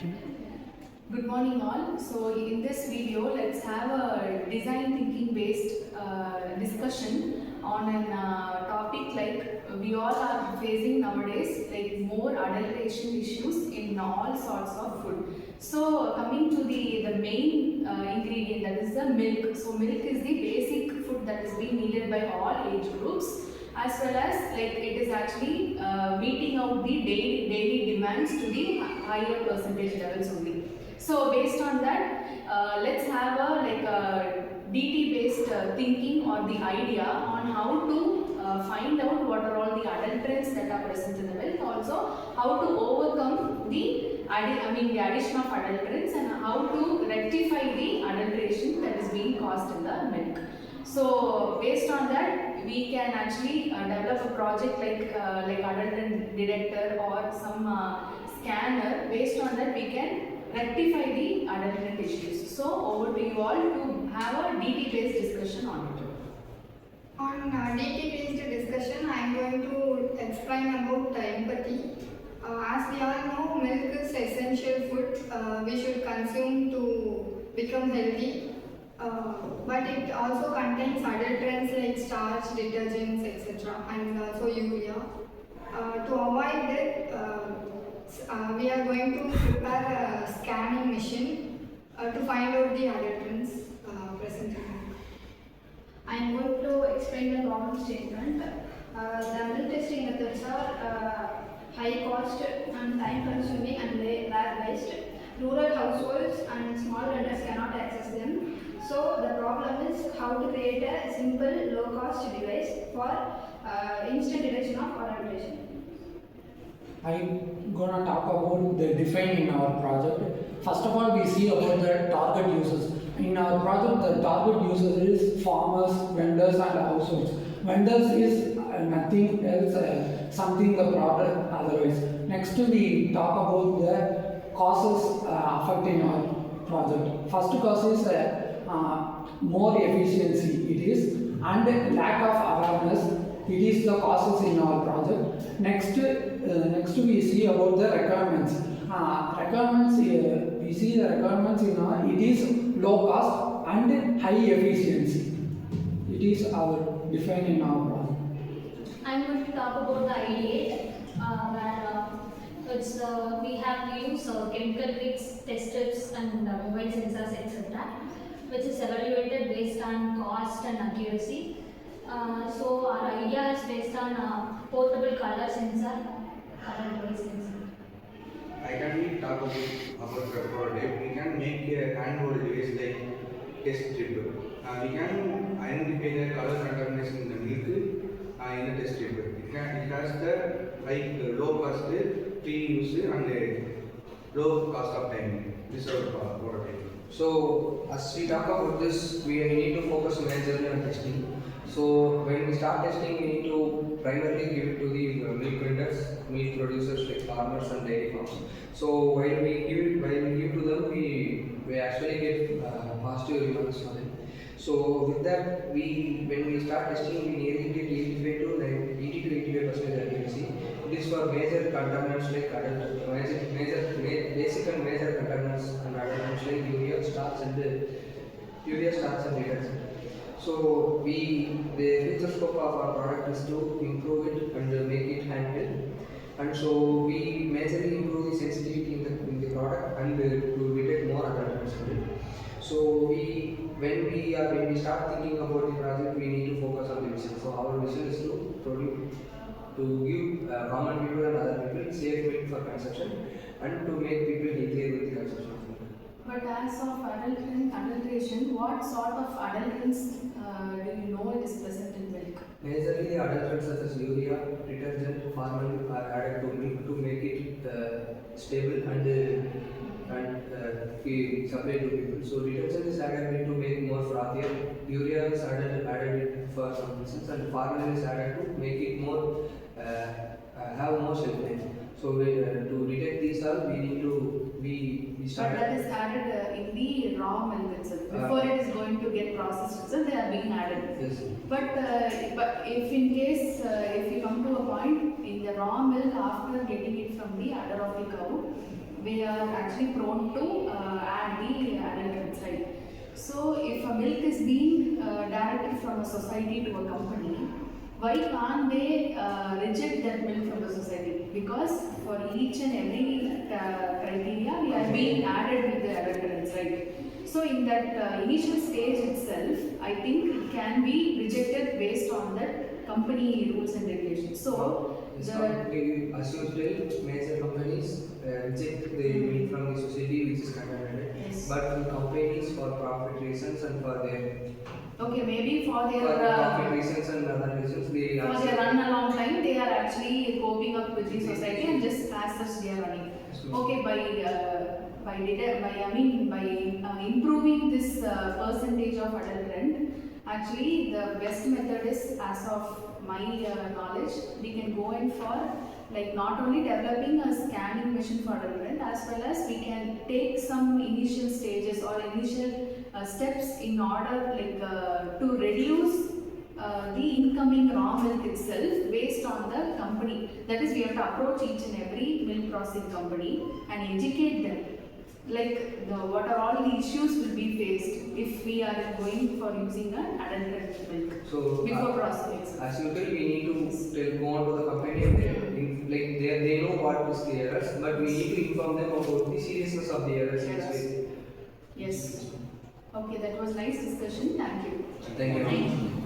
Good morning all. So in this video, let's have a design thinking based discussion on an topic like we all are facing nowadays, like more adulteration issues in all sorts of food. So coming to the main ingredient, that is the milk. So milk is the basic food that is being needed by all age groups, as well as like it is actually meeting out the daily demands to the higher percentage levels only. So based on that, let's have a like a DT based thinking or the idea on how to find out what are all the adulterants that are present in the milk. Also, how to overcome the the addition of adulterants and how to rectify the adulteration that is being caused in the milk. So based on that, we can actually develop a project like adulterant detector or some scanner. Based on that, we can rectify the adulterant issues. So over to you all to have a DT based discussion on it. On DT based discussion, I am going to explain about empathy. As we all know, milk is essential food we should consume to become healthy. But it also contains adulterants like starch, detergents, etc. and also urea. To avoid that, we are going to prepare a scanning machine to find out the adulterants present in milk. I am going to explain the problem statement. The milk testing methods are high cost and time consuming and rare based. Rural households and small vendors cannot access them. So the problem is how to create a simple low cost device for instant detection of adulteration. I'm gonna talk about the define in our project. First of all, we see about the target users. In our project, the target users is farmers, vendors, and households. Vendors is nothing else, something the product otherwise. Next, we talk about the causes affecting our project. First cause is more efficiency. It is and lack of awareness. It is the causes in our project. Next we see about the requirements. We see the requirements in our, it is low cost and high efficiency. It is our defined in our project. I am going to talk about the ideate, where it's we have used chemical rigs, test strips, and mobile sensors, etc., which is evaluated based on cost and accuracy. So our idea is based on portable color sensor, color device sensor. I can talk about the product. We can make a handheld device like test strip. We can identify the color contamination in the milk in the test strip. It has the low cost, free use and low cost of time. This is our product. So as we talk about this, we need to focus majorly on testing. So when we start testing, we need to primarily give it to the milk vendors, milk producers like farmers and dairy farms. So while we give to them, we actually get positive remarks on it. So with that, when we start testing, we nearly get 85 to 85% accuracy. It is for major contaminants like basic and major contaminants and adulterants like urea, starch, and detergent. So the future scope of our product is to improve it and make it handheld. And so we majorly improve the sensitivity in the product and to detect more adulterants in it. So when we start thinking about the project, we need to focus on the vision. So our vision is to give common people and other people safe milk for consumption and to make people healthier with the consumption of milk. But as of adulteration, what sort of adulterants do you know it is present in milk? Majorly, the adulterants such as urea, detergent, formalin are added to milk to make it stable and supplied to people. So detergent is added to make more frothier. Urea is added for some reasons, and formalin is added to make it more have more shelf life. So to detect these all, we need to we start. But that is added in the raw milk itself. Before it is going to get processed itself, they are being added. Yes. But if in case if you come to a point in the raw milk after getting it from the udder of the cow, we are actually prone to add the adulterants, right? So if a milk is being directed from a society to a company, why can't they reject that milk from the society? Because for each and every criteria, we are being added with the adulterants, right? So in that initial stage itself, I think it can be rejected based on that company rules and regulations. So It's the not maybe assume still major companies reject the milk from the society which is contaminated. Yes. But the companies for profit reasons and for their okay, maybe for for their profit reasons and other reasons they for their run along time, they are actually coping up with the society and just as such they are running. Okay, by improving this percentage of adulterant, actually the best method is, as of my knowledge, we can go in for like not only developing a scanning machine for adulterant, as well as we can take some initial stages or initial steps in order to reduce the incoming raw milk itself based on the company. That is, we have to approach each and every milk processing company and educate them. Like what are all the issues will be faced if we are going for using an adulterated milk So before processing. as usual, we need to go on to the company and they know what is the errors, but we need to inform them about the seriousness of the errors. Yes. Okay, that was nice discussion. Thank you. Thank you.